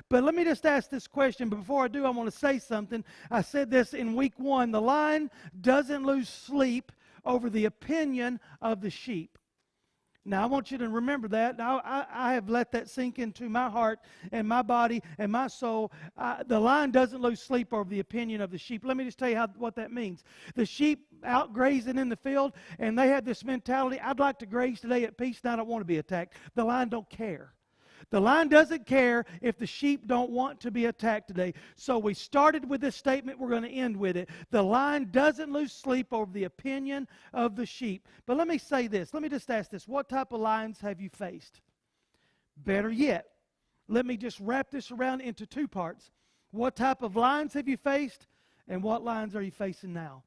But let me just ask this question. But before I do, I want to say something. I said this in week 1. The lion doesn't lose sleep over the opinion of the sheep. Now, I want you to remember that. Now, I have let that sink into my heart and my body and my soul. The lion doesn't lose sleep over the opinion of the sheep. Let me just tell you what that means. The sheep out grazing in the field, and they have this mentality, I'd like to graze today at peace, and I don't want to be attacked. The lion don't care. The lion doesn't care if the sheep don't want to be attacked today. So we started with this statement. We're going to end with it. The lion doesn't lose sleep over the opinion of the sheep. But let me say this. Let me just ask this. What type of lions have you faced? Better yet, let me just wrap this around into 2 parts. What type of lions have you faced, and what lions are you facing now?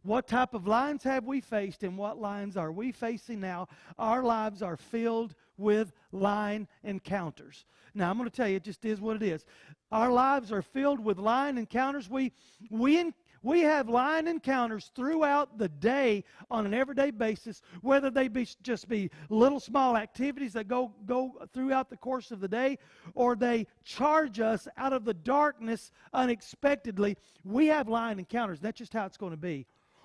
What type of lions have we faced, and what lions are we facing now? Our lives are filled with lion encounters. Now, I'm going to tell you, it just is what it is. Our lives are filled with lion encounters. We have lion encounters throughout the day on an everyday basis, whether they just be little small activities that go throughout the course of the day, or they charge us out of the darkness unexpectedly. We have lion encounters. That's just how it's going to be.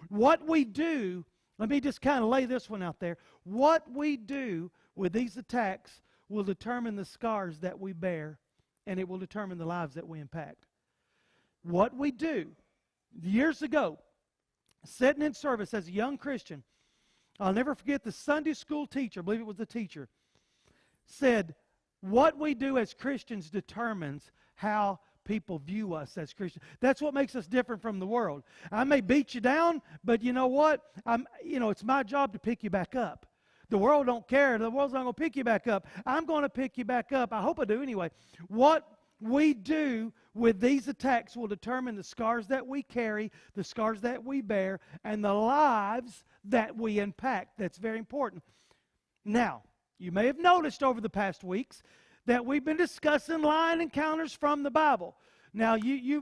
What we do, let me just kind of lay this one out there. What we do with these attacks will determine the scars that we bear, and it will determine the lives that we impact. What we do, years ago, sitting in service as a young Christian, I'll never forget the Sunday school teacher, I believe it was the teacher, said, what we do as Christians determines how people view us as Christians. That's what makes us different from the world. I may beat you down, but you know what? It's my job to pick you back up. The world don't care. The world's not going to pick you back up. I'm going to pick you back up. I hope I do anyway. What we do with these attacks will determine the scars that we carry, the scars that we bear, and the lives that we impact. That's very important. Now, you may have noticed over the past weeks that we've been discussing lion encounters from the Bible. Now, you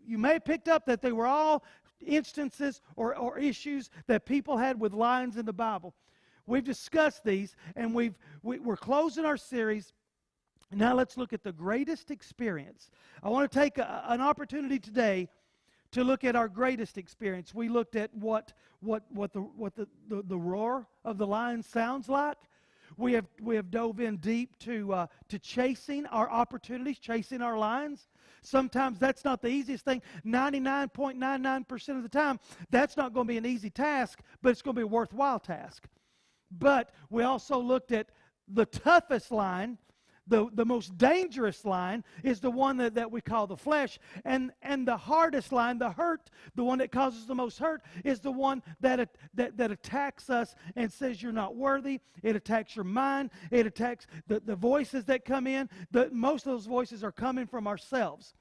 may have picked up that they were all instances or issues that people had with lions in the Bible. We've discussed these, and we're closing our series. Now let's look at the greatest experience. I want to take an opportunity today to look at our greatest experience. We looked at what the roar of the lion sounds like. We have dove in deep to chasing our opportunities, chasing our lions. Sometimes that's not the easiest thing. 99.99% of the time, that's not going to be an easy task, but it's going to be a worthwhile task. But we also looked at the toughest lion. The most dangerous lion is the one that we call the flesh. And the hardest lion, the one that causes the most hurt, is the one that attacks us and says you're not worthy. It attacks your mind. It attacks the voices that come in. Most of those voices are coming from ourselves.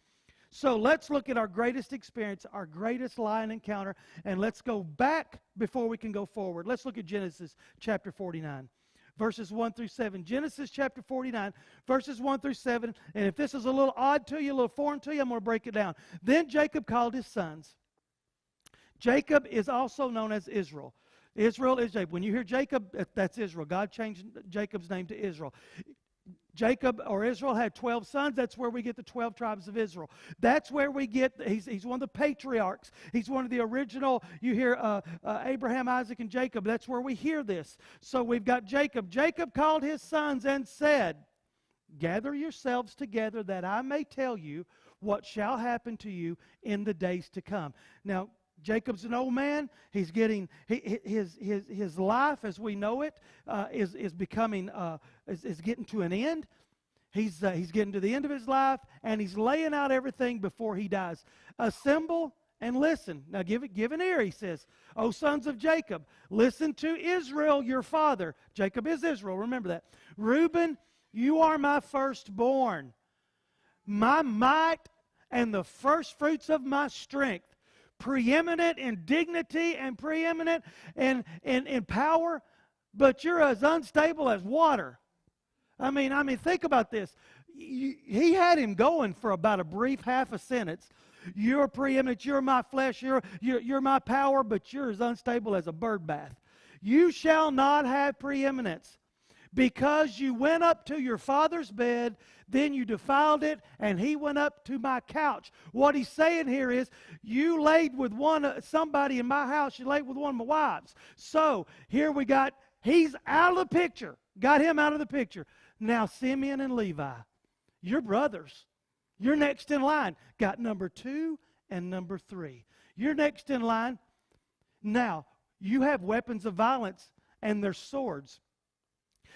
So let's look at our greatest experience, our greatest lion encounter, and let's go back before we can go forward. Let's look at Genesis chapter 49. Verses 1 through 7. Genesis chapter 49, verses 1 through 7. And if this is a little odd to you, a little foreign to you, I'm going to break it down. Then Jacob called his sons. Jacob is also known as Israel. Israel is Jacob. When you hear Jacob, that's Israel. God changed Jacob's name to Israel. Jacob or Israel had 12 sons. That's where we get the 12 tribes of Israel. That's where we get, he's one of the patriarchs. He's one of the original, you hear Abraham, Isaac, and Jacob. That's where we hear this. So we've got Jacob. Jacob called his sons and said, gather yourselves together that I may tell you what shall happen to you in the days to come. Now, Jacob's an old man. He's getting his life as we know it is becoming is getting to an end. He's getting to the end of his life, and he's laying out everything before he dies. Assemble and listen. Now give an ear. He says, "O sons of Jacob, listen to Israel your father." Jacob is Israel. Remember that. Reuben, you are my firstborn, my might, and the first fruits of my strength. Preeminent in dignity and preeminent in power, but you're as unstable as water. I mean, think about this. He had him going for about a brief half a sentence. You're preeminent, you're my flesh, you're my power, but you're as unstable as a bird bath. You shall not have preeminence. Because you went up to your father's bed, then you defiled it, and he went up to my couch. What he's saying here is, you laid with somebody in my house, you laid with one of my wives. So, here we got, he's out of the picture. Got him out of the picture. Now, Simeon and Levi, you're brothers. You're next in line. Got number 2 and number 3. You're next in line. Now, you have weapons of violence, and they're swords.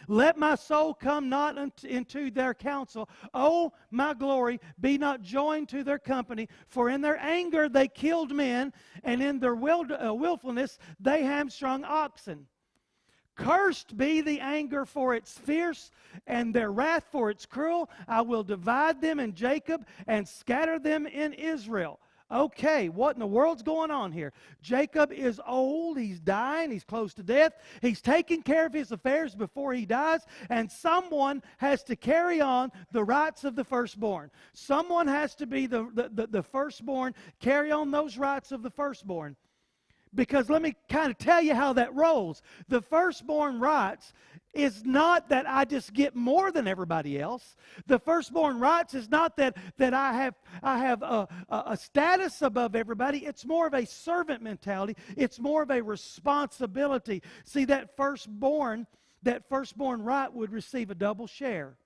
Let my soul come not into their counsel. Oh, my glory, be not joined to their company. For in their anger they killed men, and in their willfulness they hamstrung oxen. Cursed be the anger, for it's fierce, and their wrath, for it's cruel. I will divide them in Jacob and scatter them in Israel. Okay, what in the world's going on here? Jacob is old, he's dying, he's close to death. He's taking care of his affairs before he dies, and someone has to carry on the rights of the firstborn. Someone has to be the firstborn, carry on those rights of the firstborn. Because let me kind of tell you how that rolls. The firstborn rights is not that I just get more than everybody else. The firstborn rights is not that I have a status above everybody. It's more of a servant mentality. It's more of a responsibility. See, that firstborn right would receive a double share.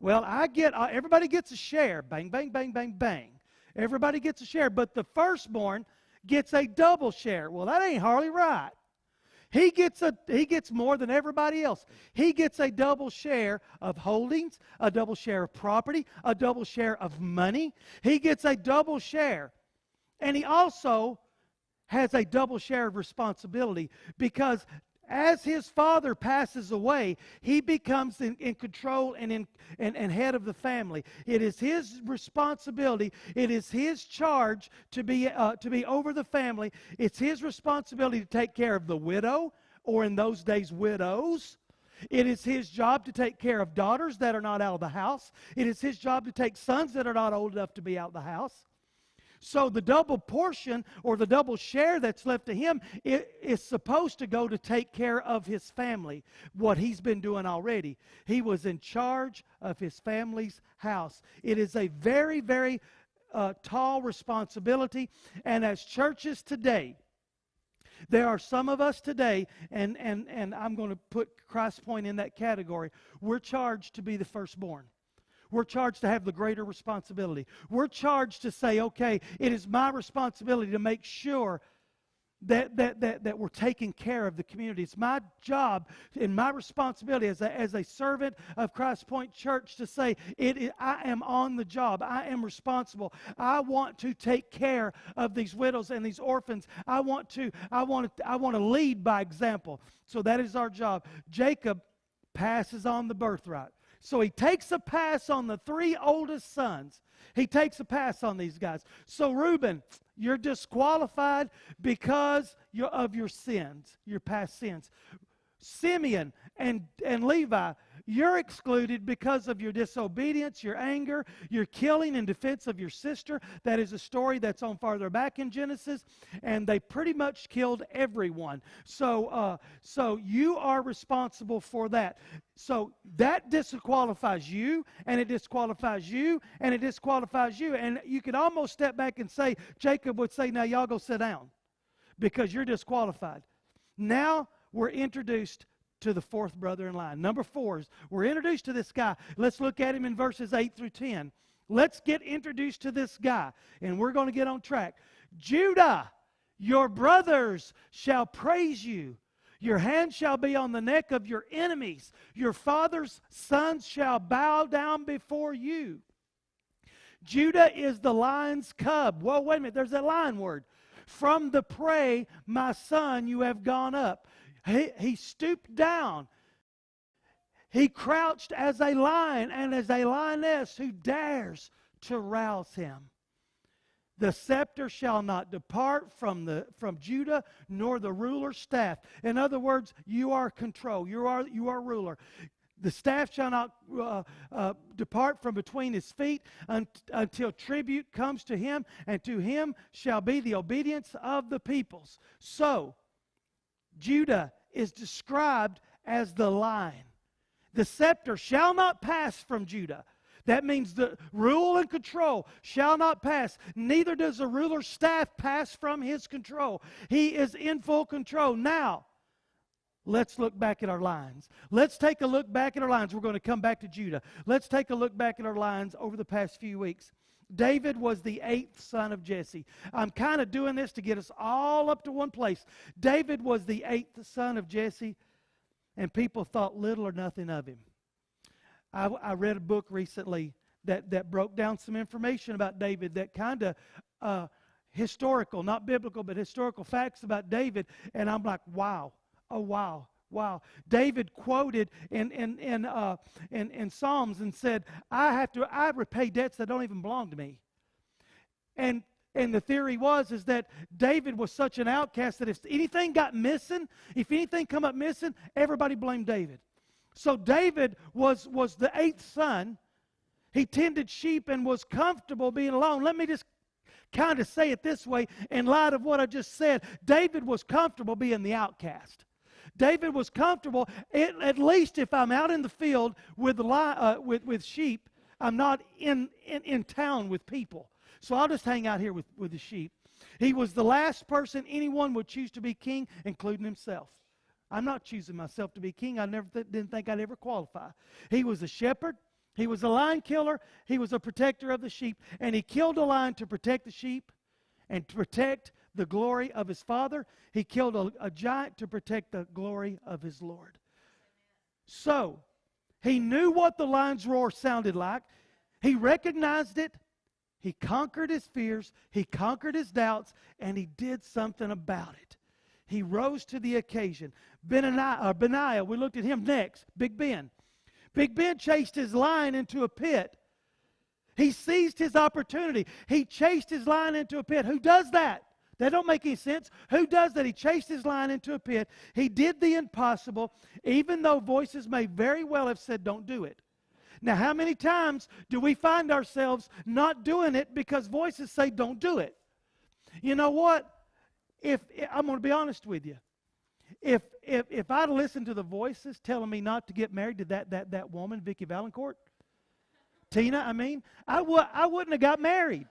Well, everybody gets a share. Bang, bang, bang, bang, bang. Everybody gets a share, but the firstborn gets a double share. Well, that ain't hardly right. He gets more than everybody else. He gets a double share of holdings, a double share of property, a double share of money. He gets a double share. And he also has a double share of responsibility, because as his father passes away, he becomes in control and head of the family. It is his responsibility. It is his charge to be over the family. It's his responsibility to take care of the widow, or in those days, widows. It is his job to take care of daughters that are not out of the house. It is his job to take sons that are not old enough to be out of the house. So the double portion, or the double share that's left to him, is supposed to go to take care of his family, what he's been doing already. He was in charge of his family's house. It is a very, very tall responsibility. And as churches today, there are some of us today, and I'm going to put Christ Point in that category, we're charged to be the firstborn. We're charged to have the greater responsibility. We're charged to say, okay, it is my responsibility to make sure that we're taking care of the community. It's my job and my responsibility as a servant of Christ Point Church to say, I am on the job. I am responsible. I want to take care of these widows and these orphans. I want to lead by example. So that is our job. Jacob passes on the birthright. So he takes a pass on the 3 oldest sons. He takes a pass on these guys. So Reuben, you're disqualified because of your sins, your past sins. Simeon and Levi, you're excluded because of your disobedience, your anger, your killing in defense of your sister. That is a story that's on farther back in Genesis, and they pretty much killed everyone. So you are responsible for that. So that disqualifies you, and it disqualifies you, and it disqualifies you. And you could almost step back and say, Jacob would say, now y'all go sit down, because you're disqualified. Now we're introduced to the 4th brother in line. Number 4 is we're introduced to this guy. Let's look at him in verses 8 through 10. Let's get introduced to this guy, and we're going to get on track. Judah, your brothers shall praise you. Your hand shall be on the neck of your enemies. Your father's sons shall bow down before you. Judah is the lion's cub. Well, wait a minute. There's that lion word. From the prey, my son, you have gone up. He stooped down. He crouched as a lion and as a lioness who dares to rouse him. The scepter shall not depart from Judah, nor the ruler's staff. In other words, you are control. You are ruler. The staff shall not depart from between his feet until tribute comes to him, and to him shall be the obedience of the peoples. So, Judah is described as the lion. The scepter shall not pass from Judah. That means the rule and control shall not pass. Neither does the ruler's staff pass from his control. He is in full control. Now, let's look back at our lines. Let's take a look back at our lines. We're going to come back to Judah. Let's take a look back at our lines over the past few weeks. David was the 8th son of Jesse. I'm kind of doing this to get us all up to one place. David was the 8th son of Jesse, and people thought little or nothing of him. I read a book recently that broke down some information about David, that kind of historical, not biblical, but historical facts about David, and I'm like, wow, oh wow, wow. David quoted in Psalms and said, I repay debts that don't even belong to me. And the theory is that David was such an outcast that if anything got missing, if anything come up missing, everybody blamed David. So David was the 8th son. He tended sheep and was comfortable being alone. Let me just kind of say it this way in light of what I just said. David was comfortable being the outcast. David was comfortable, at least if I'm out in the field with sheep, I'm not in town with people. So I'll just hang out here with the sheep. He was the last person anyone would choose to be king, including himself. I'm not choosing myself to be king. I didn't think I'd ever qualify. He was a shepherd. He was a lion killer. He was a protector of the sheep. And he killed a lion to protect the sheep and to protect the glory of his father. He killed a giant to protect the glory of his Lord. So, he knew what the lion's roar sounded like. He recognized it. He conquered his fears. He conquered his doubts. And he did something about it. He rose to the occasion. Benaiah, we looked at him next. Big Ben. Big Ben chased his lion into a pit. He seized his opportunity. He chased his lion into a pit. Who does that? That don't make any sense. Who does that? He chased his lion into a pit. He did the impossible, even though voices may very well have said, don't do it. Now, how many times do we find ourselves not doing it because voices say, don't do it? You know what? I'm going to be honest with you. If I'd listened to the voices telling me not to get married to that woman, Vicki Valancourt, Tina, I wouldn't have got married.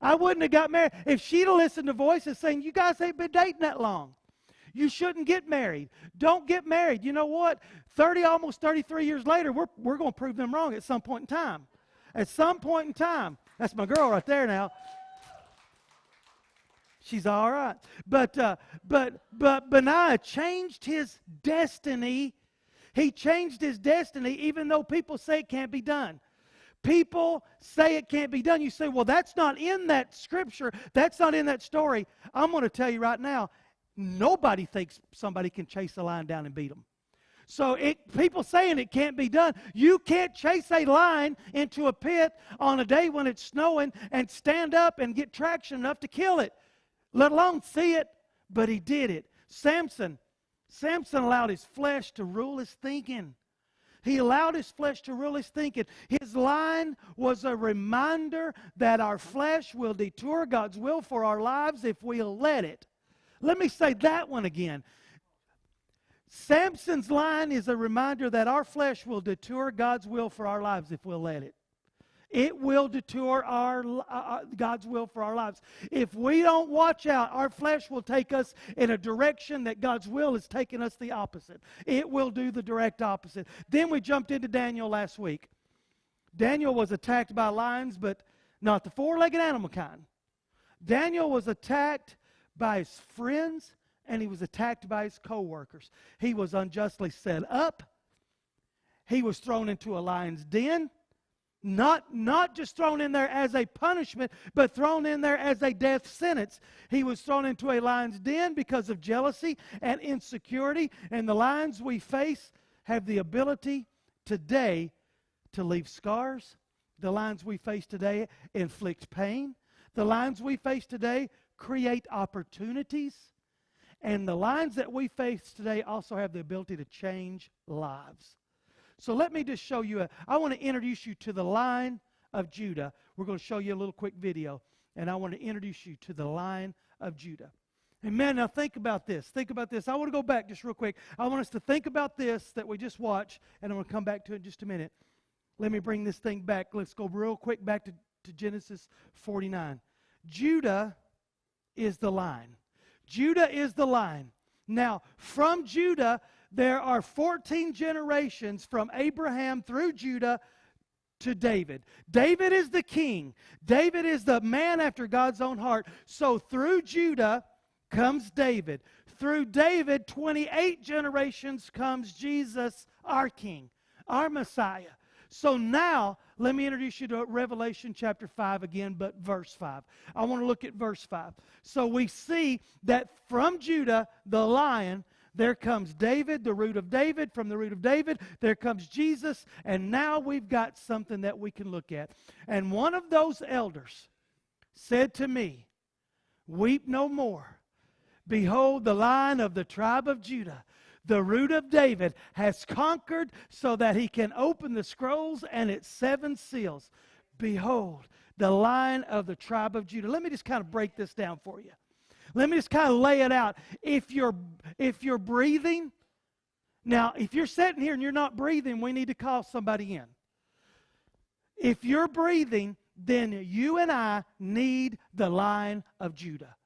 I wouldn't have got married. If she'd have listened to voices saying, you guys ain't been dating that long. You shouldn't get married. Don't get married. You know what? Almost 33 years later, we're going to prove them wrong at some point in time. At some point in time. That's my girl right there now. She's all right. But Benaiah changed his destiny. He changed his destiny even though people say it can't be done. People say it can't be done. You say, well, that's not in that scripture. That's not in that story. I'm going to tell you right now, nobody thinks somebody can chase a lion down and beat them. So people saying it can't be done. You can't chase a lion into a pit on a day when it's snowing and stand up and get traction enough to kill it. Let alone see it, but he did it. Samson allowed his flesh to rule his thinking. He allowed his flesh to rule his thinking. His line was a reminder that our flesh will detour God's will for our lives if we'll let it. Let me say that one again. Samson's line is a reminder that our flesh will detour God's will for our lives if we'll let it. It will detour God's will for our lives. If we don't watch out, our flesh will take us in a direction that God's will is taking us the opposite. It will do the direct opposite. Then we jumped into Daniel last week. Daniel was attacked by lions, but not the four-legged animal kind. Daniel was attacked by his friends, and he was attacked by his co-workers. He was unjustly set up. He was thrown into a lion's den. Not just thrown in there as a punishment, but thrown in there as a death sentence. He was thrown into a lion's den because of jealousy and insecurity. And the lions we face have the ability today to leave scars. The lions we face today inflict pain. The lions we face today create opportunities. And the lions that we face today also have the ability to change lives. So let me just show you, I want to introduce you to the Lion of Judah. We're going to show you a little quick video, and I want to introduce you to the Lion of Judah. Amen. Now think about this. Think about this. I want to go back just real quick. I want us to think about this that we just watched, and I'm going to come back to it in just a minute. Let me bring this thing back. Let's go real quick back to Genesis 49. Judah is the line. Judah is the line. Now, from Judah, there are 14 generations from Abraham through Judah to David. David is the king. David is the man after God's own heart. So through Judah comes David. Through David, 28 generations comes Jesus, our King, our Messiah. So now, let me introduce you to Revelation chapter 5 again, but verse 5. I want to look at verse 5. So we see that from Judah, the lion, there comes David, the root of David. From the root of David, there comes Jesus. And now we've got something that we can look at. And one of those elders said to me, "Weep no more. Behold, the Lion of the tribe of Judah, the root of David, has conquered so that he can open the scrolls and its 7 seals. Behold, the Lion of the tribe of Judah." Let me just kind of break this down for you. Let me just kind of lay it out. If you're breathing, now if you're sitting here and you're not breathing, we need to call somebody in. If you're breathing, then you and I need the Lion of Judah.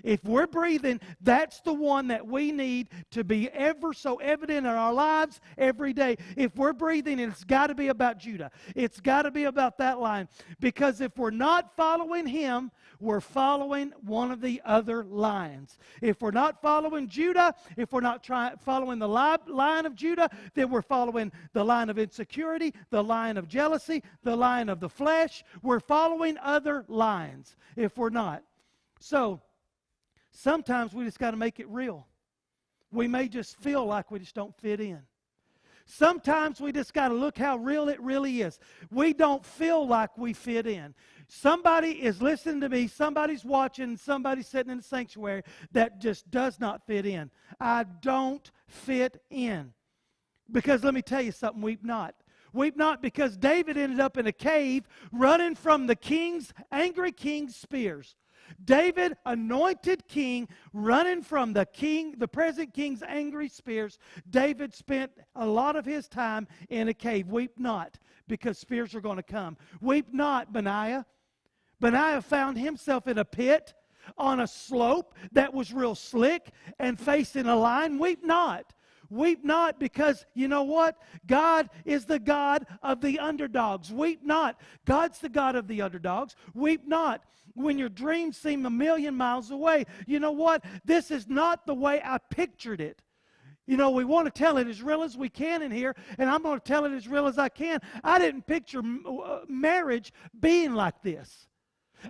If we're breathing, that's the one that we need to be ever so evident in our lives every day. If we're breathing, it's got to be about Judah. It's got to be about that line. Because if we're not following him, we're following one of the other lions. If we're not following Judah, if we're not following the line of Judah, then we're following the line of insecurity, the line of jealousy, the line of the flesh. We're following other lines if we're not. So, sometimes we just got to make it real. We may just feel like we just don't fit in. Sometimes we just got to look how real it really is. We don't feel like we fit in. Somebody is listening to me, somebody's watching, somebody's sitting in the sanctuary that just does not fit in. I don't fit in. Because let me tell you something, weep not. Weep not, because David ended up in a cave running from the angry king's spears. David, anointed king, running from the present king's angry spears. David spent a lot of his time in a cave. Weep not, because spears are going to come. Weep not, Benaiah. Benaiah found himself in a pit on a slope that was real slick and facing a lion. Weep not. Weep not, because you know what? God is the God of the underdogs. Weep not. God's the God of the underdogs. Weep not when your dreams seem a million miles away. You know what? This is not the way I pictured it. You know, we want to tell it as real as we can in here, and I'm going to tell it as real as I can. I didn't picture marriage being like this.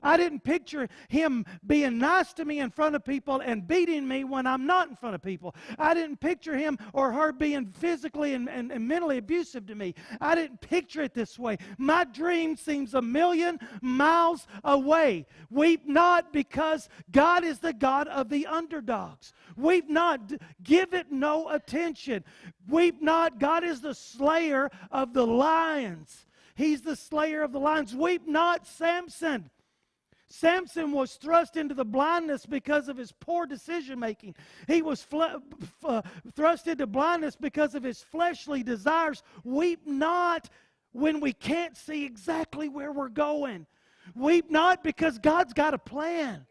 I didn't picture him being nice to me in front of people and beating me when I'm not in front of people. I didn't picture him or her being physically and mentally abusive to me. I didn't picture it this way. My dream seems a million miles away. Weep not, because God is the God of the underdogs. Weep not. Give it no attention. Weep not. God is the slayer of the lions. He's the slayer of the lions. Weep not, Samson. Samson was thrust into the blindness because of his poor decision making. He was thrust into blindness because of his fleshly desires. Weep not when we can't see exactly where we're going. Weep not, because God's got a plan.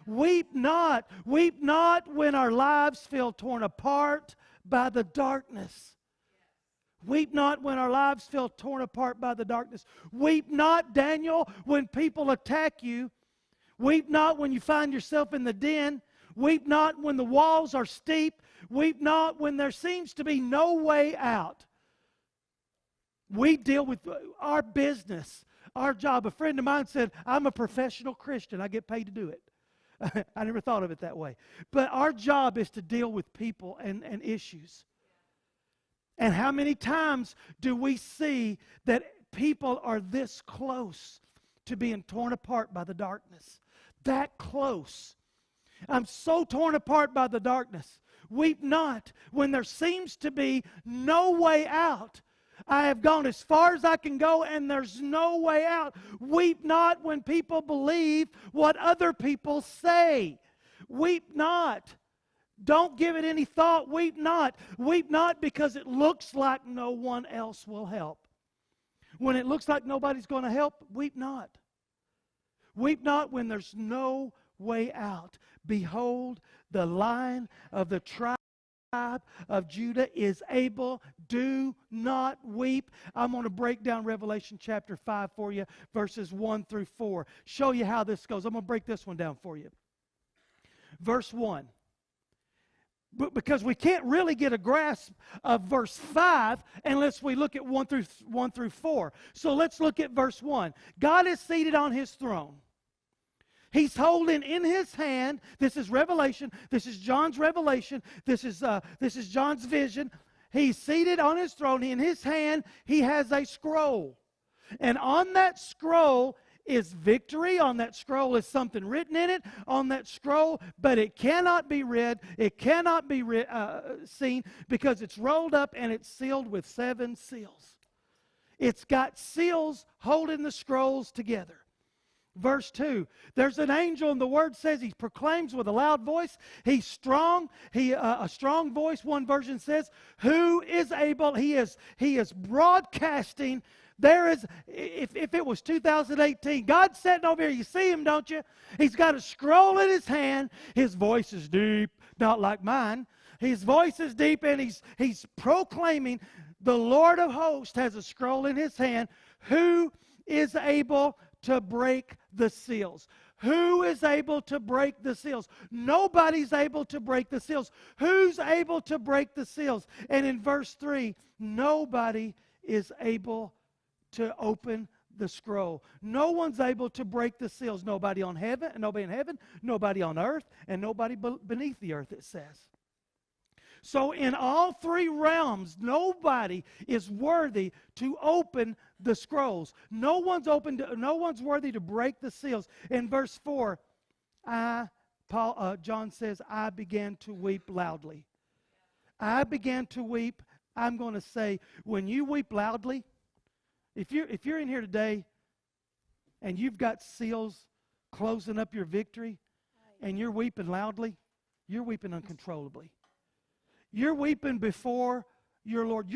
Weep not. Weep not when our lives feel torn apart by the darkness. Weep not when our lives feel torn apart by the darkness. Weep not, Daniel, when people attack you. Weep not when you find yourself in the den. Weep not when the walls are steep. Weep not when there seems to be no way out. We deal with our business, our job. A friend of mine said, "I'm a professional Christian. I get paid to do it." I never thought of it that way. But our job is to deal with people and issues. And how many times do we see that people are this close to being torn apart by the darkness? That close. I'm so torn apart by the darkness. Weep not when there seems to be no way out. I have gone as far as I can go and there's no way out. Weep not when people believe what other people say. Weep not. Don't give it any thought. Weep not. Weep not because it looks like no one else will help. When it looks like nobody's going to help, weep not. Weep not when there's no way out. Behold, the Lion of the tribe of Judah is able. Do not weep. I'm going to break down Revelation chapter 5 for you, verses 1 through 4. Show you how this goes. I'm going to break this one down for you. Verse 1. Because we can't really get a grasp of verse 5 unless we look at 1 through 4. So let's look at verse 1. God is seated on his throne. He's holding in his hand, this is Revelation, this is John's revelation, this is John's vision. He's seated on his throne. In his hand, he has a scroll. And on that scroll is victory. On that scroll is something written in it on that scroll, but it cannot be read. It cannot be seen because it's rolled up and it's sealed with 7 seals. It's got seals holding the scrolls together. Verse 2, there's an angel, and the word says he proclaims with a loud voice. He's strong. A strong voice, one version says, who is able. He is broadcasting. There is, if it was 2018, God's sitting over here. You see him, don't you? He's got a scroll in his hand. His voice is deep, not like mine. His voice is deep, and he's proclaiming. The Lord of hosts has a scroll in his hand. Who is able to break the seals? Who is able to break the seals? Nobody's able to break the seals. Who's able to break the seals? And in verse 3, nobody is able to open the scroll. No one's able to break the seals. Nobody in heaven, nobody on earth, and nobody beneath the earth, it says. So in all 3 realms, nobody is worthy to open the scrolls. No one's worthy to break the seals. In verse 4, John says, I began to weep loudly. I began to weep. I'm going to say, when you weep loudly, if you're in here today and you've got seals closing up your victory and you're weeping loudly, you're weeping uncontrollably. You're weeping before your Lord.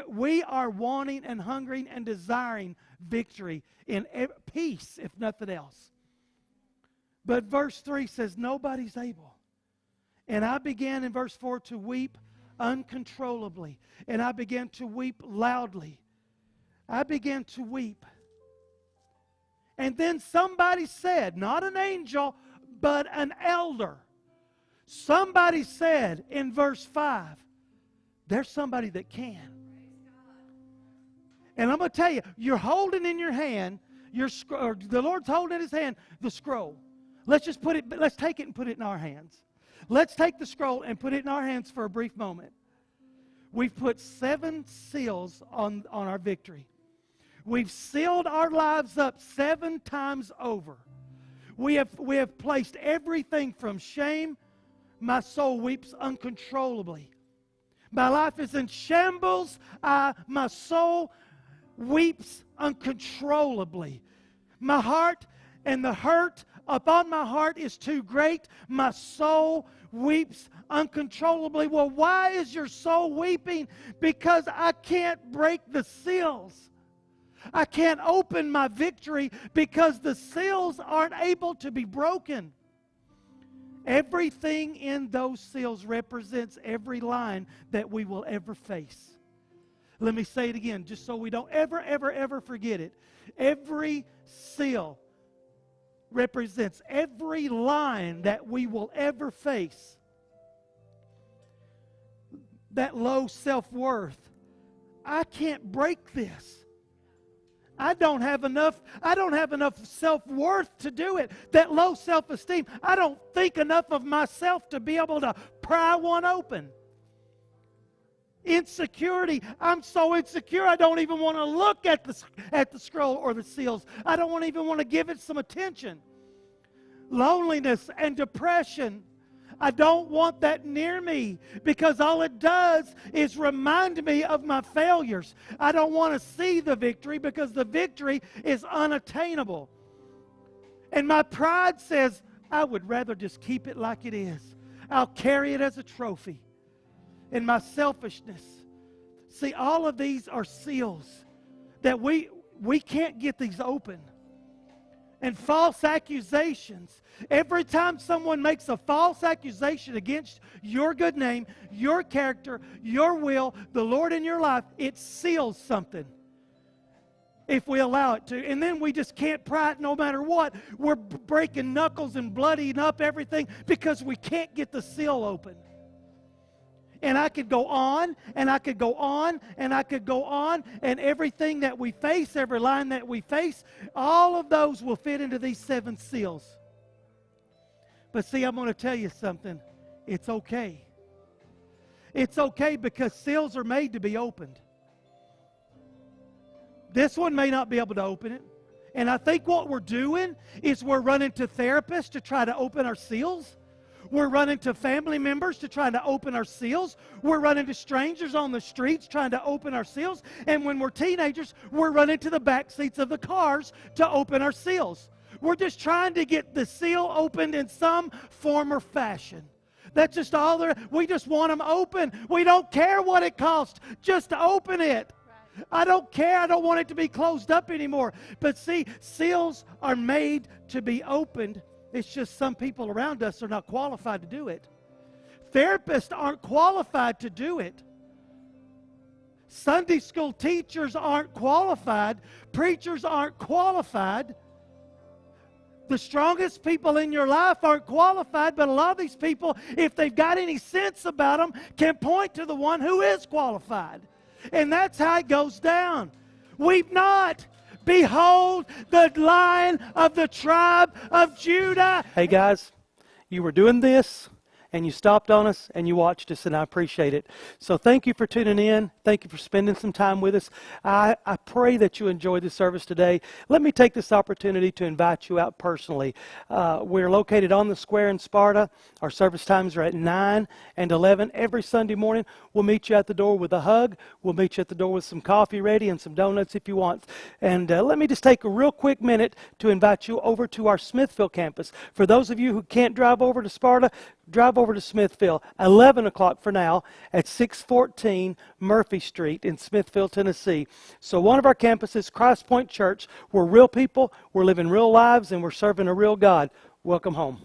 We are wanting and hungering and desiring victory in peace, if nothing else. But verse 3 says, nobody's able. And I began in verse 4 to weep uncontrollably. And I began to weep loudly. I began to weep. And then somebody said, not an angel, but an elder. Somebody said in verse 5, there's somebody that can. And I'm going to tell you, you're holding in your hand, the Lord's holding in his hand the scroll. Let's take it and put it in our hands. Let's take the scroll and put it in our hands for a brief moment. We've put 7 seals on our victory. We've sealed our lives up 7 times over. We have placed everything from shame. My soul weeps uncontrollably. My life is in shambles. My soul weeps uncontrollably. My heart and the hurt upon my heart is too great. My soul weeps uncontrollably. Well, why is your soul weeping? Because I can't break the seals. I can't open my victory because the seals aren't able to be broken. Everything in those seals represents every line that we will ever face. Let me say it again, just so we don't ever forget it. Every seal represents every line that we will ever face. That low self-worth. I can't break this. I don't have enough self-worth to do it. That low self-esteem. I don't think enough of myself to be able to pry one open. Insecurity. I'm so insecure I don't even want to look at the scroll or the seals. I don't even want to give it some attention. Loneliness and depression. I don't want that near me because all it does is remind me of my failures. I don't want to see the victory because the victory is unattainable. And my pride says, I would rather just keep it like it is. I'll carry it as a trophy. In my selfishness. See, all of these are seals that we can't get these open. And false accusations. Every time someone makes a false accusation against your good name, your character, your will, the Lord in your life, it seals something. If we allow it to. And then we just can't pry it no matter what. We're breaking knuckles and bloodying up everything because we can't get the seal open. And I could go on, and I could go on, and I could go on, and everything that we face, every line that we face, all of those will fit into these 7 seals. But see, I'm going to tell you something. It's okay. It's okay because seals are made to be opened. This one may not be able to open it. And I think what we're doing is we're running to therapists to try to open our seals. We're running to family members to try to open our seals. We're running to strangers on the streets trying to open our seals. And when we're teenagers, we're running to the back seats of the cars to open our seals. We're just trying to get the seal opened in some form or fashion. That's just all there. We just want them open. We don't care what it costs. Just open it. I don't care. I don't want it to be closed up anymore. But see, seals are made to be opened. It's just some people around us are not qualified to do it. Therapists aren't qualified to do it. Sunday school teachers aren't qualified. Preachers aren't qualified. The strongest people in your life aren't qualified, but a lot of these people, if they've got any sense about them, can point to the one who is qualified. And that's how it goes down. Weep not. Behold the Lion of the tribe of Judah. Hey guys, you were doing this, and you stopped on us, and you watched us, and I appreciate it. So thank you for tuning in. Thank you for spending some time with us. I pray that you enjoyed the service today. Let me take this opportunity to invite you out personally. We're located on the square in Sparta. Our service times are at 9 and 11 every Sunday morning. We'll meet you at the door with a hug. We'll meet you at the door with some coffee ready and some donuts if you want. And let me just take a real quick minute to invite you over to our Smithville campus. For those of you who can't drive over to Sparta, drive over to Smithville, 11 o'clock for now, at 614 Murphy Street in Smithville, Tennessee. So one of our campuses, Christ Point Church, we're real people, we're living real lives, and we're serving a real God. Welcome home.